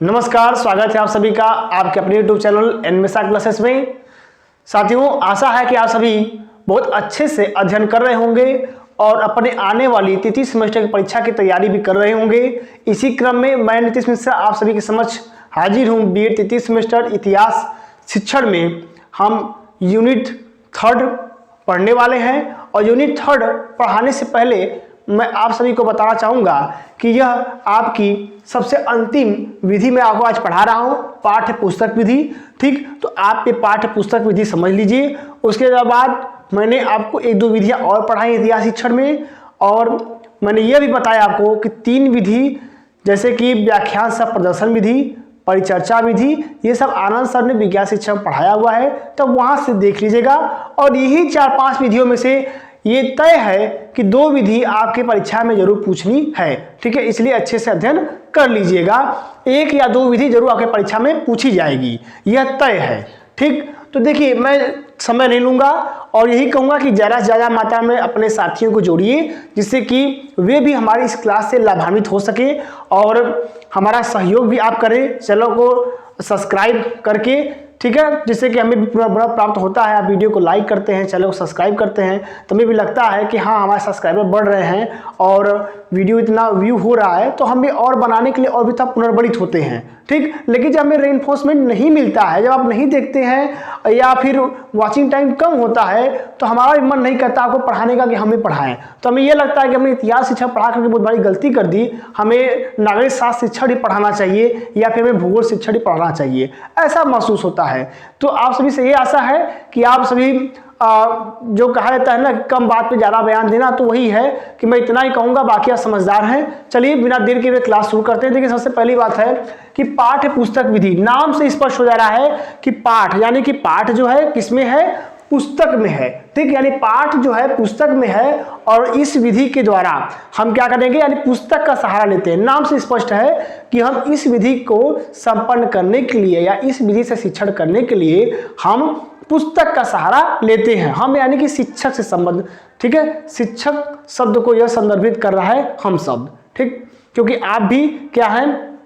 नमस्कार, स्वागत है आप सभी का आपके अपने यूट्यूब चैनल एनमेसा क्लासेस में। साथियों, आशा है कि आप सभी बहुत अच्छे से अध्ययन कर रहे होंगे और अपने आने वाली तृतीय सेमेस्टर की परीक्षा की तैयारी भी कर रहे होंगे। इसी क्रम में मैं नीतीश मिश्रा आप सभी के समक्ष हाजिर हूँ। बीएड तृतीय सेमेस्टर इतिहास शिक्षण में हम यूनिट 3 पढ़ने वाले हैं और यूनिट 3 पढ़ाने से पहले मैं आप सभी को बताना चाहूँगा कि यह आपकी सबसे अंतिम विधि मैं आपको आज पढ़ा रहा हूँ, पाठ्य पुस्तक विधि। ठीक, तो आप ये पाठ्य पुस्तक विधि समझ लीजिए। उसके बाद मैंने आपको 1-2 विधियाँ और पढ़ाई इतिहास शिक्षण में, और मैंने यह भी बताया आपको कि 3 विधि जैसे कि व्याख्यान सह प्रदर्शन विधि, परिचर्चा विधि, ये सब आनंद सर ने विज्ञान शिक्षा में पढ़ाया हुआ है, तो वहाँ से देख लीजिएगा। और यही 4-5 विधियों में से ये तय है कि 2 विधि आपके परीक्षा में जरूर पूछनी है। ठीक है, इसलिए अच्छे से अध्ययन कर लीजिएगा। 1 या 2 विधि जरूर आपके परीक्षा में पूछी जाएगी, यह तय है। ठीक, तो देखिए, मैं समय नहीं लूँगा और यही कहूँगा कि ज़्यादा से ज़्यादा मात्रा में अपने साथियों को जोड़िए, जिससे कि वे भी हमारी इस क्लास से लाभान्वित हो सके और हमारा सहयोग भी आप करें चैनल को सब्सक्राइब करके। ठीक है, जिससे कि हमें भी पूरा प्राप्त होता है। आप वीडियो को लाइक करते हैं, चैनल को सब्सक्राइब करते हैं, तो हमें भी लगता है कि हाँ, हमारे सब्सक्राइबर बढ़ रहे हैं और वीडियो इतना व्यू हो रहा है, तो हम भी और बनाने के लिए और भी थोड़ा पुनर्बलित होते हैं। ठीक, लेकिन जब हमें रेनफोर्समेंट नहीं मिलता है, जब आप नहीं देखते हैं या फिर वॉचिंग टाइम कम होता है, तो हमारा भी मन नहीं करता आपको पढ़ाने का कि हमें पढ़ाएं। तो हमें यह लगता है कि हमने इतिहास शिक्षा पढ़ा करके बहुत बड़ी गलती कर दी, हमें नागरिक शास्त्र शिक्षण ही पढ़ाना चाहिए या फिर हमें भूगोल शिक्षण ही पढ़ाना चाहिए, ऐसा महसूस होता है। तो आप सभी से ये आशा है कि आप सभी जो कहा जाता है ना, कम बात पे ज़्यादा बयान देना, तो वही है कि मैं इतना ही कहूँगा, बाकी आप समझदार हैं। चलिए बिना देर के हुए क्लास शुरू करते हैं। देखिए, सबसे पहली बात है कि पाठ्य पुस्तक विधि, नाम से स्पष्ट हो जा रहा है कि पाठ यानी कि पाठ जो है किसमें है, पुस्तक में है। ठीक, यानी पाठ जो है पुस्तक में है और इस विधि के द्वारा हम क्या करेंगे, यानी पुस्तक का सहारा लेते हैं। नाम से स्पष्ट है कि हम इस विधि को संपन्न करने के लिए या इस विधि से शिक्षण करने के लिए हम पुस्तक का सहारा लेते हैं। हम यानी कि शिक्षक से संबंध, ठीक है, शिक्षक शब्द को यह संदर्भित कर रहा है हम शब्द। ठीक, क्योंकि आप भी क्या हैं,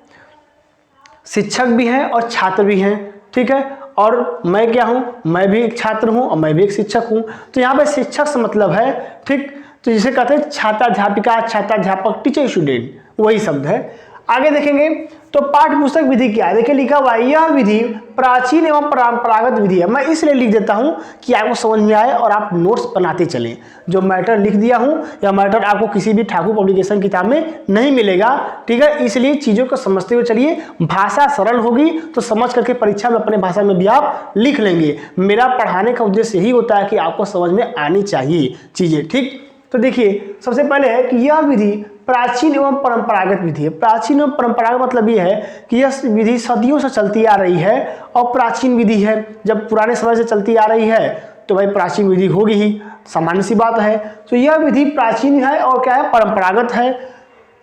शिक्षक भी हैं और छात्र भी हैं। ठीक है, और मैं क्या हूं, मैं भी एक छात्र हूं और मैं भी एक शिक्षक हूं। तो यहाँ पे शिक्षक से मतलब है, ठीक, तो जिसे कहते हैं छात्राध्यापिका, छात्राध्यापक, टीचर स्टूडेंट, वही शब्द है। आगे देखेंगे तो पाठ्य पुस्तक विधि क्या है। देखिए, लिखा हुआ है यह विधि प्राचीन एवं परंपरागत विधि है। मैं इसलिए लिख देता हूं कि आपको समझ में आए और आप नोट्स बनाते चलें। जो मैटर लिख दिया हूं या मैटर आपको किसी भी ठाकुर पब्लिकेशन किताब में नहीं मिलेगा। ठीक है, इसलिए चीज़ों को समझते हुए चलिए। भाषा सरल होगी तो समझ करके परीक्षा में अपने भाषा में भी आप लिख लेंगे। मेरा पढ़ाने का उद्देश्य यही होता है कि आपको समझ में आनी चाहिए चीज़ें। ठीक, तो देखिए, सबसे पहले है कि यह विधि प्राचीन एवं परंपरागत विधि है। प्राचीन एवं परंपरागत मतलब ये है कि यह विधि सदियों से चलती आ रही है और प्राचीन विधि है। जब पुराने समय से चलती आ रही है तो भाई प्राचीन विधि होगी ही, सामान्य सी बात है। तो यह विधि प्राचीन है और क्या है, परंपरागत है।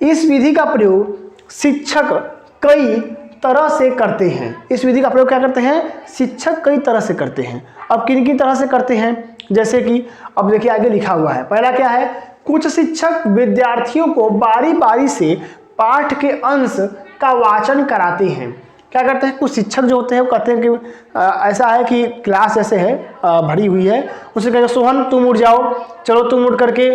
इस विधि का प्रयोग शिक्षक कई तरह से करते हैं। इस विधि का प्रयोग क्या करते हैं, शिक्षक कई तरह से करते हैं। अब किन किन तरह से करते हैं, जैसे कि अब देखिए आगे लिखा हुआ है। पहला क्या है, कुछ शिक्षक विद्यार्थियों को बारी बारी से पाठ के अंश का वाचन कराते हैं। क्या करते हैं, कुछ शिक्षक जो होते हैं वो कहते हैं कि ऐसा है कि क्लास जैसे है भरी हुई है, उसे कहते हैं सोहन तुम उठ जाओ, चलो तुम उठ करके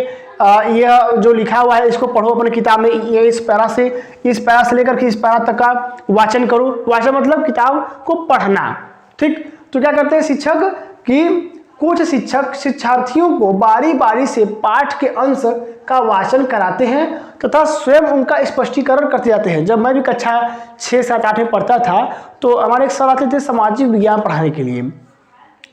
यह जो लिखा हुआ है इसको पढ़ो अपनी किताब में, ये इस पैरा से लेकर के इस पैरा तक का वाचन करो। वाचन मतलब किताब को पढ़ना। ठीक, तो क्या करते हैं शिक्षक कि कुछ शिक्षक शिक्षार्थियों को बारी बारी से पाठ के अंश का वाचन कराते हैं तथा स्वयं उनका स्पष्टीकरण करते जाते हैं। जब मैं भी कक्षा 6, 7, 8 में पढ़ता था तो हमारे एक सर आते थे सामाजिक विज्ञान पढ़ाने के लिए।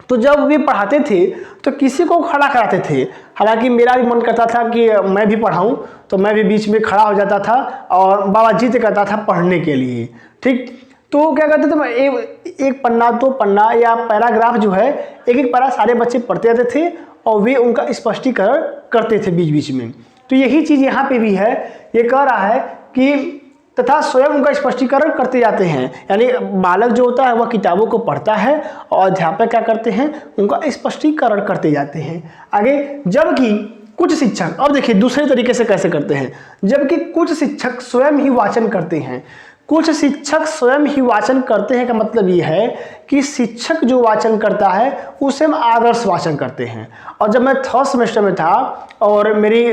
तो जब वे पढ़ाते थे तो किसी को खड़ा कराते थे। हालांकि मेरा भी मन करता था कि मैं भी पढ़ाऊं, तो मैं भी बीच में खड़ा हो जाता था और बाबा जीत करता था पढ़ने के लिए। ठीक, तो क्या करते थे, एक पन्ना 2 पन्ना या पैराग्राफ जो है, एक एक पैरा सारे बच्चे पढ़ते रहते थे और वे उनका स्पष्टीकरण करते थे बीच बीच में। तो यही चीज़ यहाँ पे भी है। ये कह रहा है कि तथा स्वयं उनका स्पष्टीकरण करते जाते हैं। यानी बालक जो होता है वह किताबों को पढ़ता है और अध्यापक क्या करते हैं, उनका स्पष्टीकरण करते जाते हैं। आगे, जबकि कुछ शिक्षक, अब देखिए दूसरे तरीके से कैसे करते हैं, जबकि कुछ शिक्षक स्वयं ही वाचन करते हैं। कुछ शिक्षक स्वयं ही वाचन करते हैं का मतलब ये है कि शिक्षक जो वाचन करता है उसे हम आदर्श वाचन करते हैं। और जब मैं थर्ड सेमेस्टर में था और मेरी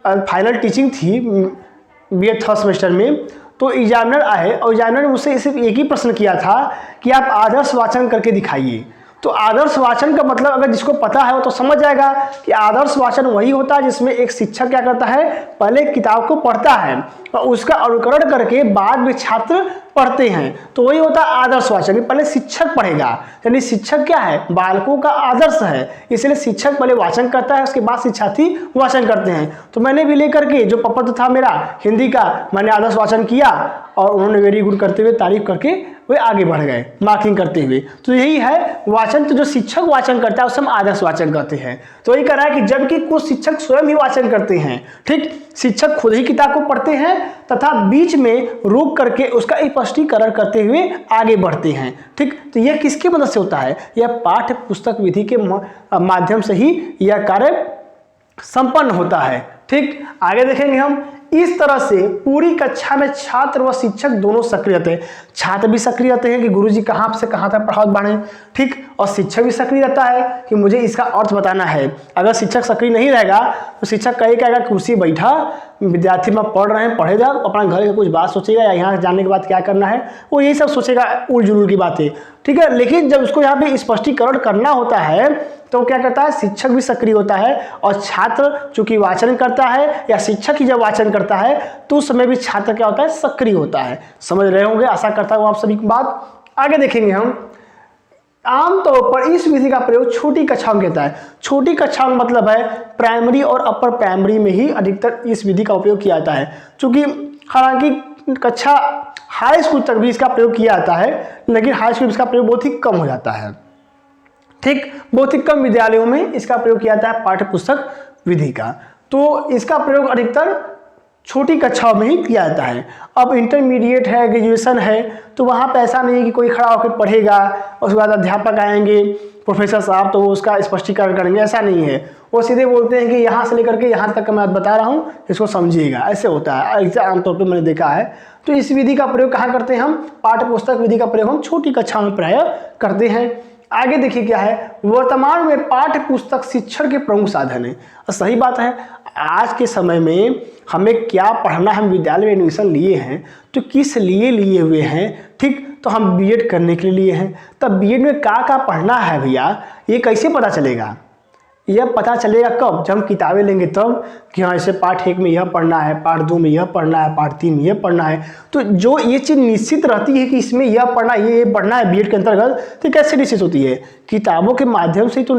फाइनल टीचिंग थी बीए थर्ड सेमेस्टर में, तो एग्जामिनर आए और एग्जामिनर ने मुझसे सिर्फ एक ही प्रश्न किया था कि आप आदर्श वाचन करके दिखाइए। तो आदर्श वाचन का मतलब अगर जिसको पता है वो तो समझ जाएगा कि आदर्श वाचन वही होता है जिसमें एक शिक्षक क्या करता है, पहले किताब को पढ़ता है और उसका अनुकरण करके बाद में छात्र पढ़ते हैं, तो वही होता है आदर्श वाचन। पहले शिक्षक पढ़ेगा, यानी शिक्षक क्या है, बालकों का आदर्श है, इसलिए शिक्षक पहले वाचन करता है, उसके बाद शिक्षार्थी वाचन करते हैं। तो मैंने भी लेकर के जो प्रपत्र था मेरा हिंदी का, मैंने आदर्श वाचन किया और उन्होंने वेरी गुड करते हुए तारीफ करके वे आगे बढ़ गए मार्किंग करते हुए। तो यही है वाचन, तो जो शिक्षक वाचन करता है उसे हम आदर्श वाचन करते हैं। तो यही कह रहा है कि जबकि कुछ शिक्षक स्वयं ही वाचन करते हैं, ठीक, शिक्षक खुद ही किताब को पढ़ते हैं तथा बीच में रोक करके उसका स्पष्टीकरण करते हुए आगे बढ़ते हैं, ठीक। तो यह किसकी मदद से होता है, यह पाठ्य पुस्तक विधि के माध्यम से ही यह कार्य संपन्न होता है, ठीक। आगे देखेंगे हम, इस तरह से पूरी कक्षा में छात्र व शिक्षक दोनों सक्रिय रहते हैं। छात्र भी सक्रिय रहते हैं कि गुरुजी कहाँ से कहाँ तक पढ़ावत बढ़े, ठीक, और शिक्षक भी सक्रिय रहता है कि मुझे इसका अर्थ बताना है। अगर शिक्षक सक्रिय नहीं रहेगा तो शिक्षक कहेगा कुर्सी बैठा, विद्यार्थी में पढ़ रहे हैं, पढ़ेगा, अपना घर की कुछ बात सोचेगा या यहाँ जाने के बाद क्या करना है, वो यही सब सोचेगा, उल जुलूल की बातें, ठीक है। लेकिन जब उसको यहाँ पे स्पष्टीकरण करना होता है तो क्या करता है, शिक्षक भी सक्रिय होता है और छात्र चूंकि वाचन करता है या शिक्षक ही जब वाचन करता है तो उस समय भी छात्र क्या होता है, सक्रिय होता है। समझ रहे होंगे, आशा करता हूँ आप सभी की बात। आगे देखेंगे हम, आमतौर पर इस विधि का प्रयोग छोटी कक्षाओं में होता है। छोटी कक्षाओं में मतलब है प्राइमरी और अपर प्राइमरी में ही अधिकतर इस विधि का उपयोग किया जाता है। चूंकि हालांकि कक्षा हाई स्कूल तक भी इसका प्रयोग किया जाता है, लेकिन हाई स्कूल में इसका प्रयोग बहुत ही कम हो जाता है, ठीक। बहुत ही कम विद्यालयों में इसका प्रयोग किया जाता है पाठ्य पुस्तक विधि का। तो इसका प्रयोग अधिकतर छोटी कक्षाओं में ही किया जाता है। अब इंटरमीडिएट है, ग्रेजुएशन है, तो वहाँ पे ऐसा नहीं है कि कोई खड़ा होकर पढ़ेगा और उसके बाद अध्यापक आएंगे, प्रोफेसर साहब, तो वो उसका स्पष्टीकरण करेंगे, ऐसा नहीं है। वो सीधे बोलते हैं कि यहाँ से लेकर के यहाँ तक मैं बता रहा हूँ, इसको समझिएगा, ऐसे होता है। ऐसे आमतौर पर मैंने देखा है। तो इस विधि का प्रयोग कहाँ करते हैं हम, पाठ्य पुस्तक विधि का प्रयोग हम छोटी कक्षाओं में प्राय करते हैं। आगे देखिए क्या है, वर्तमान में पाठ्य पुस्तक शिक्षण के प्रमुख साधन है। सही बात है, आज के समय में हमें क्या पढ़ना, हम विद्यालय में एडमिशन लिए हैं तो किस लिए लिए हुए हैं, ठीक। तो हम बीएड करने के लिए हैं, तब बीएड में क्या पढ़ना है भैया, ये कैसे पता चलेगा? यह पता चलेगा कब, जब हम किताबें लेंगे तब कि हाँ ऐसे पार्ट 1 में यह पढ़ना है, पार्ट 2 में यह पढ़ना है, पार्ट 3 में यह पढ़ना है। तो जो ये चीज़ निश्चित रहती है कि इसमें यह पढ़ना है, ये पढ़ना है बीएड के अंतर्गत, तो कैसे निश्चित होती है? किताबों के माध्यम से तो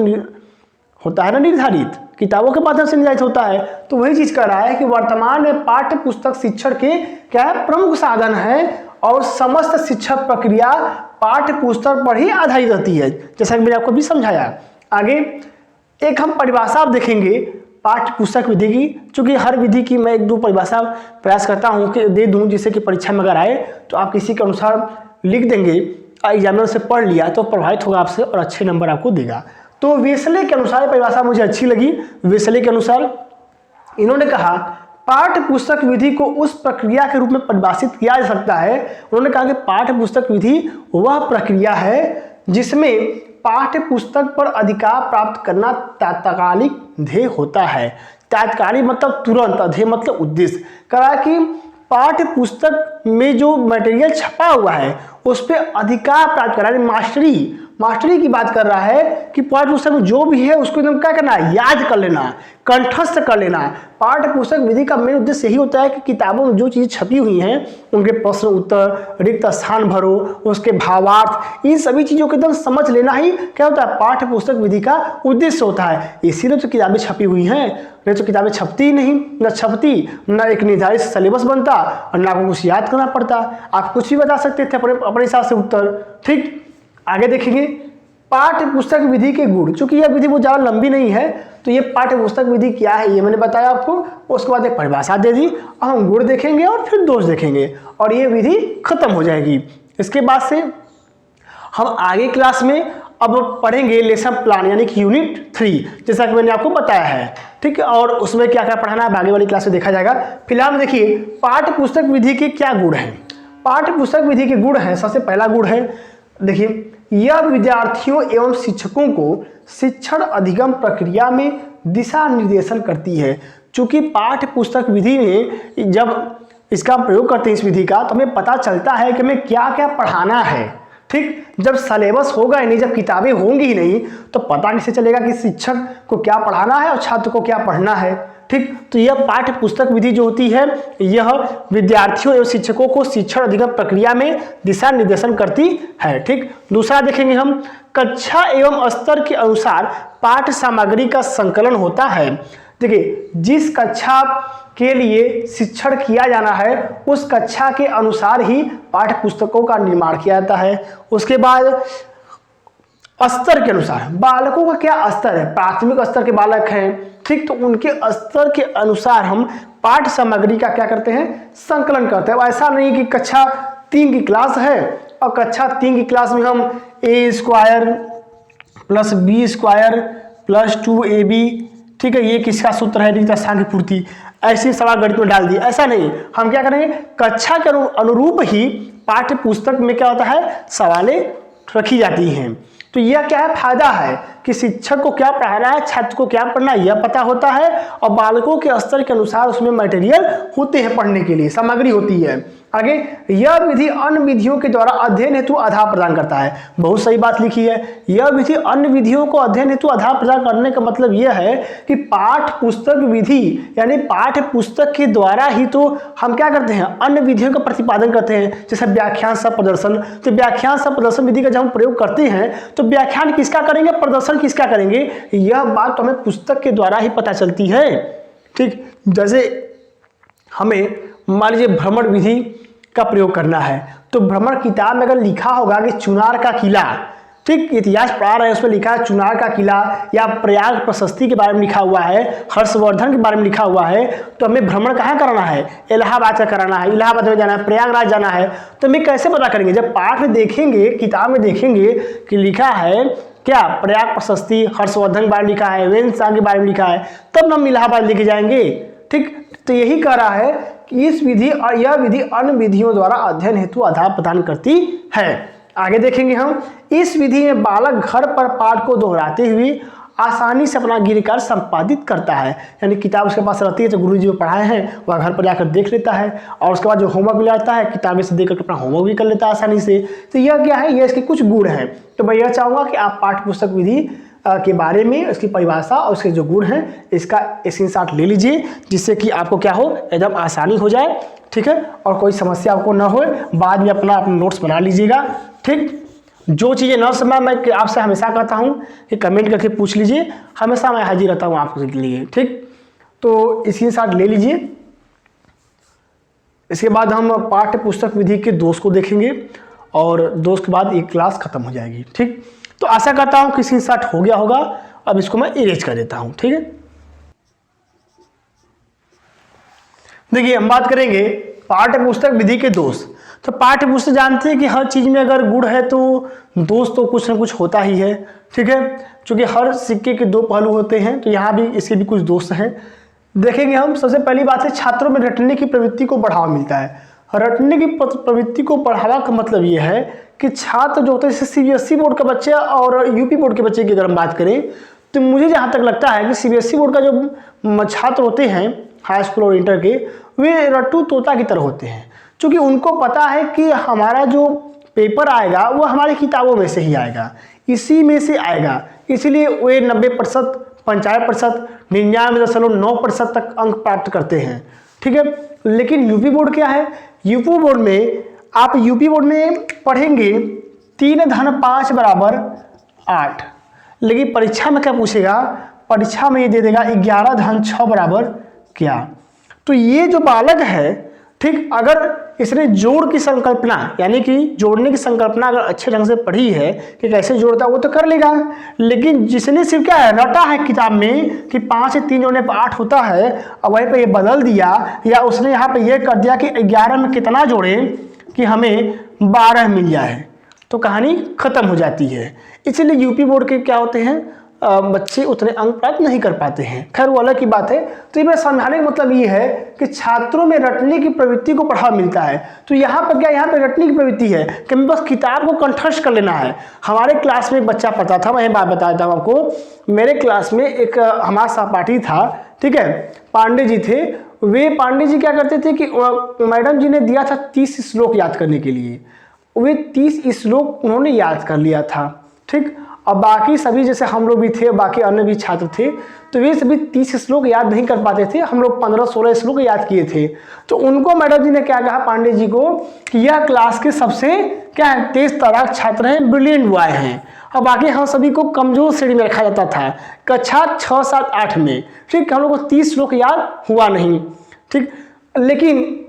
होता है ना निर्धारित, किताबों के माध्यम से निर्धारित होता है। तो वही चीज़ कर रहा है कि वर्तमान में पाठ्य पुस्तक शिक्षण के क्या है, प्रमुख साधन है और समस्त शिक्षा प्रक्रिया पाठ्य पुस्तक पर ही आधारित रहती है, जैसा कि मैंने आपको भी समझाया। आगे एक हम परिभाषा आप देखेंगे पाठ्य पुस्तक विधि की, चूंकि हर विधि की मैं 1-2 परिभाषा प्रयास करता हूं कि दे दूं, जिससे कि परीक्षा में अगर आए तो आप किसी के अनुसार लिख देंगे, एग्जामिनर से पढ़ लिया तो प्रभावित होगा आपसे और अच्छे नंबर आपको देगा। तो वेसले के अनुसार परिभाषा मुझे अच्छी लगी। वेसले के अनुसार इन्होंने कहा पाठ्य पुस्तक विधि को उस प्रक्रिया के रूप में परिभाषित किया जा सकता है। उन्होंने कहा कि पाठ्य पुस्तक विधि वह प्रक्रिया है जिसमें पाठ्य पुस्तक पर अधिकार प्राप्त करना तात्कालिक ध्येय होता है। तात्कालिक मतलब तुरंत, अध्यय मतलब उद्देश्य। कहा कि पाठ्य पुस्तक में जो मटेरियल छपा हुआ है उस पर अधिकार प्राप्त करना, मास्टरी की बात कर रहा है कि पाठ्य पुस्तक में जो भी है उसको एकदम क्या करना है, याद कर लेना, कंठस्थ कर लेना। पाठ्य पुस्तक विधि का मेन उद्देश्य यही होता है कि किताबों में जो चीज़ें छपी हुई हैं उनके प्रश्न उत्तर, रिक्त स्थान भरो, उसके भावार्थ, इन सभी चीज़ों को एकदम समझ लेना ही क्या होता है, पाठ्य पुस्तक विधि का उद्देश्य होता है। इसीलिए तो किताबें छपी हुई हैं, नहीं तो किताबें छपती ही नहीं, न छपती, न एक निर्धारित सिलेबस बनता और न आपको कुछ याद करना पड़ता। आप कुछ भी बता सकते थे अपने हिसाब से उत्तर, ठीक। आगे देखेंगे पाठ्य पुस्तक विधि के गुण। चूंकि यह विधि बहुत ज़्यादा लंबी नहीं है तो ये पाठ्य पुस्तक विधि क्या है ये मैंने बताया आपको, उसके बाद एक परिभाषा दे दी, अब हम गुण देखेंगे और फिर दोष देखेंगे और ये विधि खत्म हो जाएगी। इसके बाद से हम आगे क्लास में अब पढ़ेंगे लेसन प्लान यानी कि यूनिट 3, जैसा कि मैंने आपको बताया है, ठीक है। और उसमें क्या क्या पढ़ाना है आगे वाली क्लास में देखा जाएगा। फिलहाल देखिए पाठ्य पुस्तक विधि के क्या गुण हैं। पाठ्य पुस्तक विधि के गुण हैं। सबसे पहला गुण है, देखिए, यह विद्यार्थियों एवं शिक्षकों को शिक्षण अधिगम प्रक्रिया में दिशा निर्देशन करती है। चूंकि पाठ्य पुस्तक विधि में जब इसका प्रयोग करते हैं इस विधि का, तो हमें पता चलता है कि हमें क्या क्या पढ़ाना है। ठीक, जब सिलेबस होगा ही नहीं, जब किताबें होंगी ही नहीं, तो पता कैसे चलेगा कि शिक्षक को क्या पढ़ाना है और छात्र को क्या पढ़ना है। ठीक, तो यह पाठ्य पुस्तक विधि जो होती है, यह विद्यार्थियों एवं शिक्षकों को शिक्षण अधिगम प्रक्रिया में दिशा निर्देशन करती है। ठीक, दूसरा देखेंगे हम, कक्षा एवं स्तर के अनुसार पाठ्य सामग्री का संकलन होता है। देखिए, जिस कक्षा के लिए शिक्षण किया जाना है उस कक्षा के अनुसार ही पाठ्य पुस्तकों का निर्माण किया जाता है। उसके बाद स्तर के अनुसार, बालकों का क्या स्तर है, प्राथमिक स्तर के बालक हैं, ठीक, तो उनके स्तर के अनुसार हम पाठ्य सामग्री का क्या करते हैं, संकलन करते हैं। ऐसा नहीं कि कक्षा 3 की क्लास है और कक्षा 3 की क्लास में हम a² + b² + 2ab, ठीक है, ये किसका सूत्र है, रिक्त स्थान की पूर्ति, ऐसी सवाल गणित में डाल दिए। ऐसा नहीं, हम क्या करेंगे, कक्षा के अनुरूप ही पाठ्य पुस्तक में क्या होता है, सवालें रखी जाती हैं। तो यह क्या है, फायदा है कि शिक्षक को क्या पढ़ाना है, छात्र को क्या पढ़ना है, यह पता होता है और बालकों के स्तर के अनुसार उसमें मटेरियल होते हैं, पढ़ने के लिए सामग्री होती है। आगे, यह विधि अन्य विधियों के द्वारा अध्ययन हेतु आधार प्रदान करता है। बहुत सही बात लिखी है, यह विधि अन्य विधियों को अध्ययन हेतु आधार प्रदान करने का मतलब यह है कि पाठ्य पुस्तक विधि यानी पाठ्य पुस्तक के द्वारा ही तो हम क्या करते हैं, अन्य विधियों का प्रतिपादन करते हैं। जैसे व्याख्यान सह प्रदर्शन, तो व्याख्यान सह प्रदर्शन विधि का जब हम प्रयोग करते हैं तो व्याख्यान किसका करेंगे, प्रदर्शन किसका करेंगे, यह बात तो हमें पुस्तक के द्वारा ही पता चलती है। ठीक, जैसे हमें मान लीजिए भ्रमण विधि का प्रयोग करना है, तो भ्रमण किताब में अगर लिखा होगा कि चुनार का किला, ठीक, इतिहास पढ़ा रहे हैं उसमें लिखा है चुनार का किला, या प्रयाग प्रशस्ति के बारे में लिखा हुआ है, हर्षवर्धन के बारे में लिखा हुआ है, तो हमें भ्रमण कहाँ कराना है, इलाहाबाद का कराना है, इलाहाबाद में जाना है, प्रयागराज जाना है। तो हमें कैसे पता करेंगे, जब पाठ में देखेंगे, किताब में देखेंगे कि लिखा है क्या, प्रयाग प्रशस्ति, हर्षवर्धन के बारे में लिखा है, वेन शाह के बारे में लिखा है, तब हम इलाहाबाद लेके जाएंगे। ठीक, तो यही कह रहा है कि इस विधि और यह विधि अन्य विधियों द्वारा अध्ययन हेतु आधार प्रदान करती है। आगे देखेंगे हम, इस विधि में बालक घर पर पाठ को दोहराते हुए आसानी से अपना गृह कार्य संपादित करता है। यानी किताब उसके पास रहती है तो गुरुजी जो पढ़ाए हैं वह घर पर जाकर देख लेता है और उसके बाद जो होमवर्क मिल जाता है किताबें से देख कर अपना होमवर्क भी कर लेता है आसानी से। तो यह क्या है, यह इसके कुछ गुण हैं। तो मैं यह चाहूँगा कि आप पाठ्य पुस्तक विधि के बारे में, उसकी परिभाषा और उसके जो गुण हैं इसका स्क्रीनशॉट ले लीजिए, जिससे कि आपको क्या हो, एकदम आसानी हो जाए। ठीक है, और कोई समस्या आपको ना हो, बाद में अपना नोट्स बना लीजिएगा। ठीक, जो चीज़ें न समझ मैं आपसे हमेशा कहता हूँ कि कमेंट करके पूछ लीजिए, हमेशा मैं हाजिर रहता हूँ आपके लिए। ठीक, तो स्क्रीनशॉट ले लीजिए। इसके बाद हम पाठ्य पुस्तक विधि के दोष को देखेंगे और दोष के बाद एक क्लास खत्म हो जाएगी। ठीक, तो आशा करता हूँ कि स्क्रीनशॉट हो गया होगा। अब इसको मैं इरेज कर देता हूँ। ठीक है, देखिए हम बात करेंगे पाठ्य पुस्तक विधि के दोष। तो पाठ्य पुस्तक जानते हैं कि हर चीज़ में अगर गुण है तो दोष तो कुछ ना कुछ होता ही है। ठीक है, क्योंकि हर सिक्के के दो पहलू होते हैं, तो यहाँ भी इसके भी कुछ दोष हैं। देखेंगे हम, सबसे पहली बात है छात्रों में रटने की प्रवृत्ति को बढ़ावा मिलता है। रटने की प्रवृत्ति को बढ़ावा का मतलब ये है कि छात्र जो होते हैं, जैसे CBSE बोर्ड का बच्चा और UP बोर्ड के बच्चे की अगर हम बात करें, तो मुझे जहाँ तक लगता है कि CBSE बोर्ड का जो छात्र होते हैं हाई स्कूल और इंटर के, वे रट्टू तोता की तरह होते हैं, क्योंकि उनको पता है कि हमारा जो पेपर आएगा वो हमारी किताबों में से ही आएगा, इसी में से आएगा, इसलिए वे 90%, 95%, 99.9% तक अंक प्राप्त करते हैं। ठीक है, लेकिन UP बोर्ड क्या है, UP बोर्ड में आप UP बोर्ड में पढ़ेंगे 3-5 = 8, लेकिन परीक्षा में क्या पूछेगा, परीक्षा में ये दे देगा 11-6 = क्या। तो ये जो बालक है, ठीक, अगर इसने जोड़ की संकल्पना यानी कि जोड़ने की संकल्पना अगर अच्छे ढंग से पढ़ी है कि कैसे जोड़ता है वो तो कर लेगा, लेकिन जिसने सिर्फ क्या है रटा है किताब में कि 5 से 3 जोड़ने पर 8 होता है और वहीं पे ये बदल दिया, या उसने यहाँ पे ये कर दिया कि 11 में कितना जोड़े कि हमें 12 मिल जाए, तो कहानी खत्म हो जाती है। इसलिए UP बोर्ड के क्या होते हैं, बच्चे उतने अंक प्राप्त नहीं कर पाते हैं। खैर वो अलग की बात है। तो ये मेरा समझाने का मतलब ये है कि छात्रों में रटने की प्रवृत्ति को बढ़ावा मिलता है। तो यहाँ पर क्या, यहाँ पर रटने की प्रवृत्ति है कि मैं बस किताब को कंठस्थ कर लेना है। हमारे क्लास में एक बच्चा पढ़ता था, मैं बात बताता हूँ आपको। मेरे क्लास में एक हमारा सहपाठी था, ठीक है, पांडे जी थे। वे पांडे जी क्या करते थे कि मैडम जी ने दिया था 30 श्लोक याद करने के लिए, वे 30 श्लोक उन्होंने याद कर लिया था, ठीक। और बाकी सभी जैसे हम लोग भी थे, बाकी अन्य भी छात्र थे, तो वे सभी 30 श्लोक याद नहीं कर पाते थे। हम लोग 15-16 श्लोक याद किए थे। तो उनको मैडम जी ने क्या कहा पांडे जी को कि यह क्लास के सबसे क्या है, तेज तराक छात्र हैं, ब्रिलियंट बॉय हैं। और बाकी हम सभी को कमजोर श्रेणी में रखा जाता था कक्षा 6, 7, 8 में, ठीक। हम लोग को 30 श्लोक याद हुआ नहीं, ठीक। लेकिन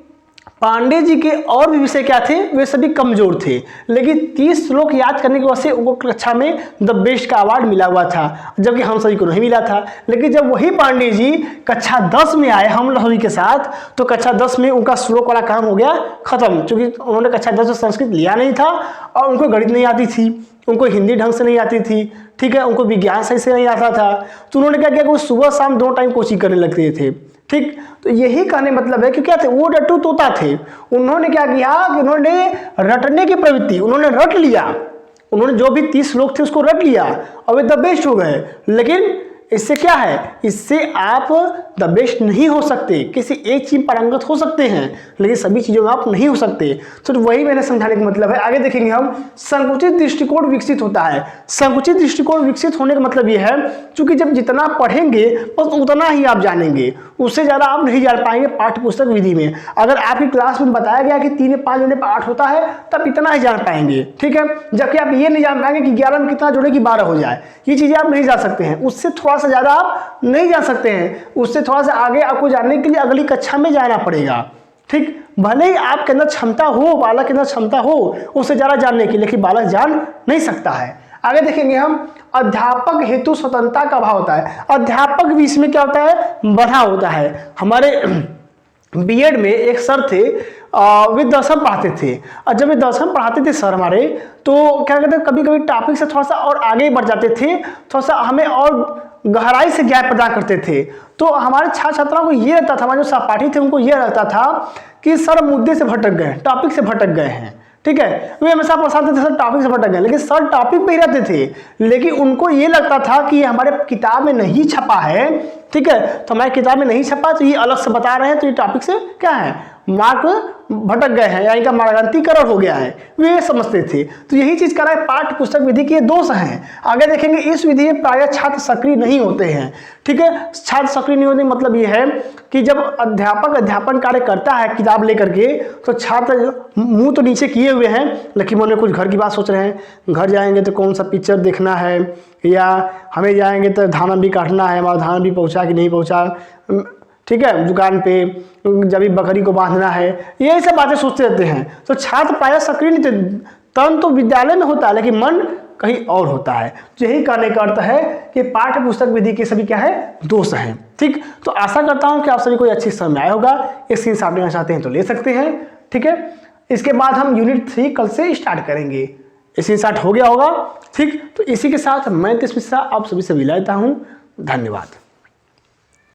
पांडे जी के और भी विषय क्या थे, वे सभी कमजोर थे, लेकिन 30 श्लोक याद करने की वजह से उनको कक्षा में द बेस्ट का अवार्ड मिला हुआ था, जबकि हम सभी को नहीं मिला था। लेकिन जब वही पांडे जी कक्षा 10 में आए हम सभी के साथ, तो कक्षा 10 में उनका श्लोक वाला काम हो गया खत्म, क्योंकि उन्होंने कक्षा 10 में संस्कृत लिया नहीं था और उनको गणित नहीं आती थी, उनको हिंदी ढंग से नहीं आती थी, ठीक है, उनको विज्ञान सही से नहीं आता था। तो उन्होंने क्या किया कि वो सुबह शाम 2 टाइम कोचिंग करने लगते थे, ठीक। तो यही कहने मतलब है कि क्या थे, वो रट्टू तोता थे। उन्होंने क्या किया कि उन्होंने रटने की प्रवृत्ति, उन्होंने रट लिया, उन्होंने जो भी 30 लोग थे उसको रट लिया और वे द बेस्ट हो गए। लेकिन इससे क्या है, इससे आप द बेस्ट नहीं हो सकते। किसी एक चीज पारंगत हो सकते हैं, लेकिन सभी चीजों में आप नहीं हो सकते। तो वही मैंने समझाने का मतलब है। आगे देखेंगे हम, संकुचित दृष्टिकोण विकसित होता है। संकुचित दृष्टिकोण विकसित होने का मतलब यह है, क्योंकि जब जितना पढ़ेंगे बस उतना ही आप जानेंगे, उससे ज़्यादा आप नहीं जान पाएंगे पाठ्य पुस्तक विधि में। अगर आपकी क्लास में बताया गया कि 3 में 5 जोड़ने पर 8 होता है, तब इतना ही जान पाएंगे, ठीक है। जबकि आप ये नहीं जान पाएंगे कि 11 में कितना जोड़े कि 12 हो जाए, ये चीज़ें आप नहीं जान सकते हैं। उससे थोड़ा सा ज़्यादा आप नहीं जान सकते हैं, उससे थोड़ा सा आगे आपको जानने के लिए अगली कक्षा में जाना पड़ेगा, ठीक। भले ही आपके अंदर क्षमता हो, बालक के अंदर क्षमता हो उससे ज़्यादा जानने की, लेकिन बालक जान नहीं सकता है। आगे देखेंगे हम, अध्यापक हेतु स्वतंत्रता का अभाव होता है। अध्यापक भी इसमें क्या होता है, बधा होता है। हमारे बीएड में एक सर थे, वे दर्शन पढ़ाते थे, और जब वे दर्शन पढ़ाते थे सर हमारे, तो क्या कहते हैं, कभी कभी टॉपिक से थोड़ा सा और आगे बढ़ जाते थे, थोड़ा सा हमें और गहराई से ज्ञान प्रदान करते थे। तो हमारे छात्र छात्राओं को ये रहता था, हमारे जो सहपाठी थे उनको ये रहता था कि सर मुद्दे से भटक गए, टॉपिक से भटक गए हैं, ठीक है। वे हमेशा पढ़ाते थे सर टॉपिक से भटक गए, लेकिन सर टॉपिक पे ही रहते थे, लेकिन उनको ये लगता था कि हमारे किताब में नहीं छपा है, ठीक है, तो हमारे किताब में नहीं छपा तो ये अलग से बता रहे हैं, तो ये टॉपिक से क्या है, मार्क भटक गए हैं, यानी कि मार्गांतिकरण हो गया है, वे समझते थे। तो यही चीज करा है पाठ्य पुस्तक विधि के दोष हैं। आगे देखेंगे, इस विधि में प्रायः छात्र सक्रिय नहीं होते हैं, ठीक है। छात्र सक्रिय नहीं होने मतलब ये है कि जब अध्यापक अध्यापन कार्य करता है किताब लेकर के, तो छात्र मुंह तो नीचे किए हुए हैं, लेकिन मन में कुछ घर की बात सोच रहे हैं, घर जाएंगे तो कौन सा पिक्चर देखना है, या हमें जाएंगे तो धान भी काटना है, हमारा धान भी पहुंचा कि नहीं पहुंचा, ठीक है, दुकान पे जब भी बकरी को बांधना है, ये सब बातें सोचते रहते हैं। तो छात्र प्रायः सक्रिय नहीं थे, तन तो विद्यालय में होता है लेकिन मन कहीं और होता है। यही कहने का अर्थ है कि पाठ्य पुस्तक विधि के सभी क्या है, दोष हैं, ठीक। तो आशा करता हूं कि आप सभी को अच्छी समझ में आया होगा। इस स्क्रीनशॉट लेना चाहते हैं तो ले सकते हैं, ठीक है। इसके बाद हम यूनिट 3 कल से स्टार्ट करेंगे। स्क्रीनशॉट हो गया होगा, ठीक। तो इसी के साथ मैं तेज मिश्रा आप सभी से विदा लेता हूं। धन्यवाद।